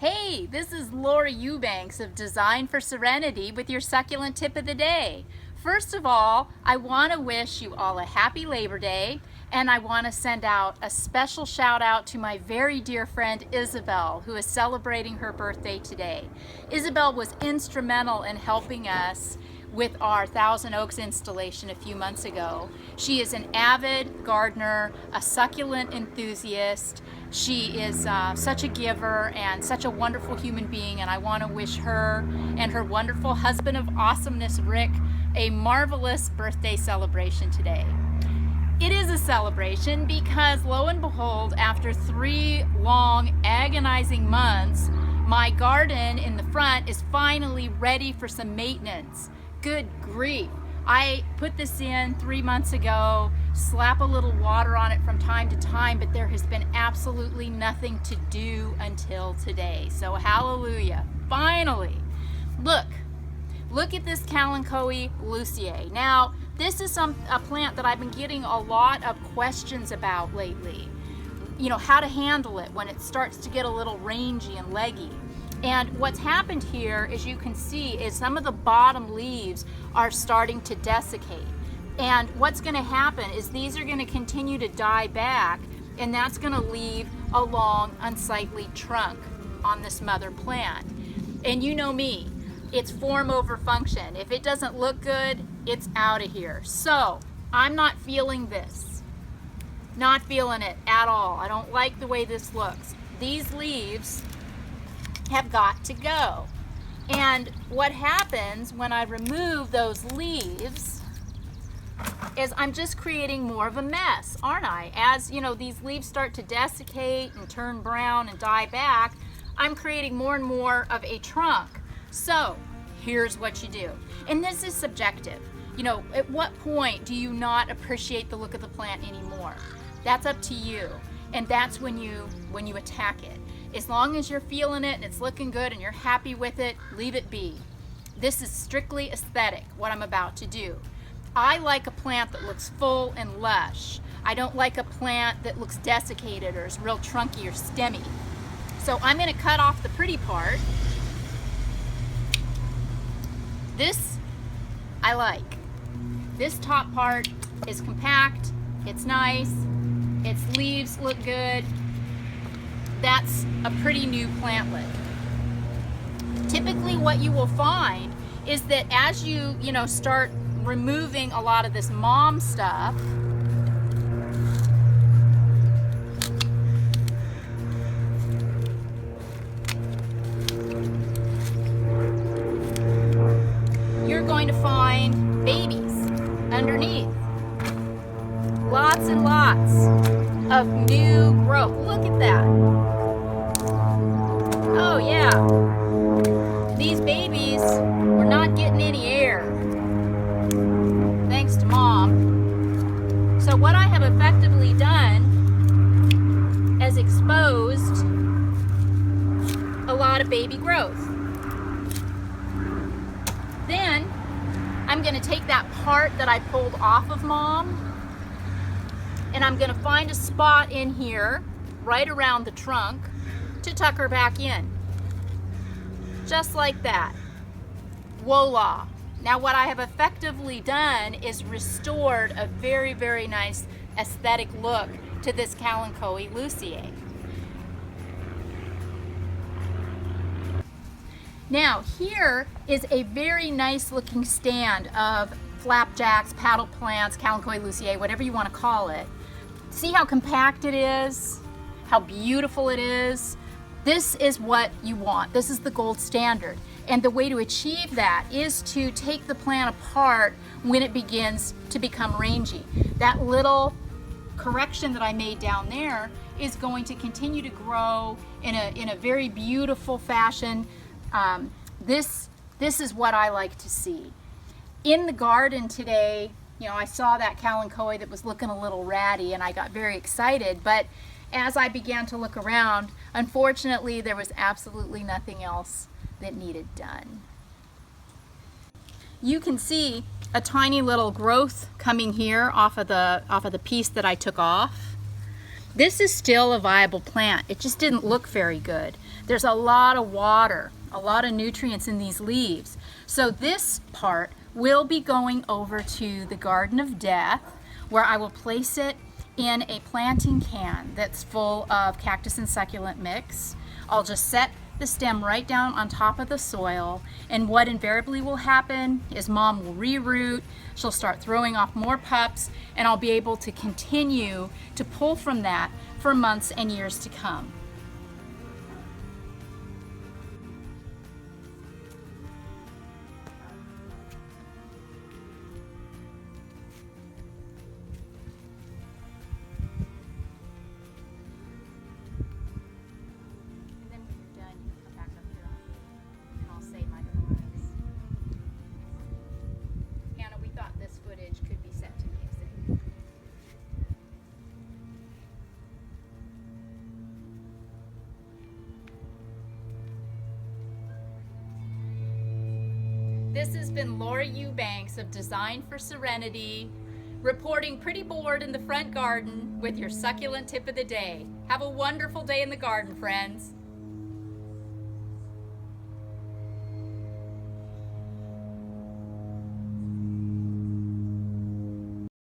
Hey, this is Laura Eubanks of Design for Serenity with your succulent tip of the day. First of all, I want to wish you all a happy Labor Day, and I want to send out a special shout out to my very dear friend Isabel, who is celebrating her birthday today. Isabel was instrumental in helping us with our Thousand Oaks installation a few months ago. She is an avid gardener, a succulent enthusiast. She is such a giver and such a wonderful human being, and I want to wish her and her wonderful husband of awesomeness, Rick, a marvelous birthday celebration today. It is a celebration because, lo and behold, after 3 long, agonizing months, my garden in the front is finally ready for some maintenance. Good grief. I put this in 3 months ago, slap a little water on it from time to time, but there has been absolutely nothing to do until today. So hallelujah, finally. Look at this Kalenchoe Luciae. Now, this is a plant that I've been getting a lot of questions about lately. You know, how to handle it when it starts to get a little rangy and leggy. And what's happened here, as you can see, is some of the bottom leaves are starting to desiccate. And what's going to happen is these are going to continue to die back, and that's going to leave a long, unsightly trunk on this mother plant. And you know me, it's form over function. If it doesn't look good, it's out of here. So I'm not feeling this. Not feeling it at all. I don't like the way this looks. These leaves have got to go. And what happens when I remove those leaves is I'm just creating more of a mess, aren't I? As you know, these leaves start to desiccate and turn brown and die back, I'm creating more and more of a trunk. So here's what you do. And this is subjective. You know, at what point do you not appreciate the look of the plant anymore? That's up to you. And that's when you attack it. As long as you're feeling it and it's looking good and you're happy with it, leave it be. This is strictly aesthetic, what I'm about to do. I like a plant that looks full and lush. I don't like a plant that looks desiccated or is real trunky or stemmy. So I'm going to cut off the pretty part. This I like. This top part is compact, it's nice, its leaves look good. That's a pretty new plantlet. Typically what you will find is that as you start removing a lot of this mom stuff, you're going to find babies underneath. Lots and lots of new growth. Look at that. Oh yeah. These babies were not getting any air, thanks to mom. So what I have effectively done is exposed a lot of baby growth. Then I'm going to take that part that I pulled off of mom, and I'm going to find a spot in here right around the trunk to tuck her back in. Just like that. Voila. Now what I have effectively done is restored a very, very nice aesthetic look to this Kalenchoe Luciae. Now here is a very nice looking stand of flapjacks, paddle plants, Kalenchoe Luciae, whatever you want to call it. See how compact it is? How beautiful it is? This is what you want. This is the gold standard. And the way to achieve that is to take the plant apart when it begins to become rangy. That little correction that I made down there is going to continue to grow in a very beautiful fashion. This is what I like to see. In the garden today, you know, I saw that Kalenchoe that was looking a little ratty and I got very excited, but as I began to look around, unfortunately there was absolutely nothing else that needed done. You can see a tiny little growth coming here off of the piece that I took off. This is still a viable plant. It just didn't look very good. There's a lot of water, a lot of nutrients in these leaves. So this part will be going over to the Garden of Death, where I will place it in a planting can that's full of cactus and succulent mix. I'll just set the stem right down on top of the soil, and what invariably will happen is Mom will reroot, she'll start throwing off more pups, and I'll be able to continue to pull from that for months and years to come. This has been Laura Eubanks of Design for Serenity, reporting pretty bored in the front garden with your succulent tip of the day. Have a wonderful day in the garden, friends.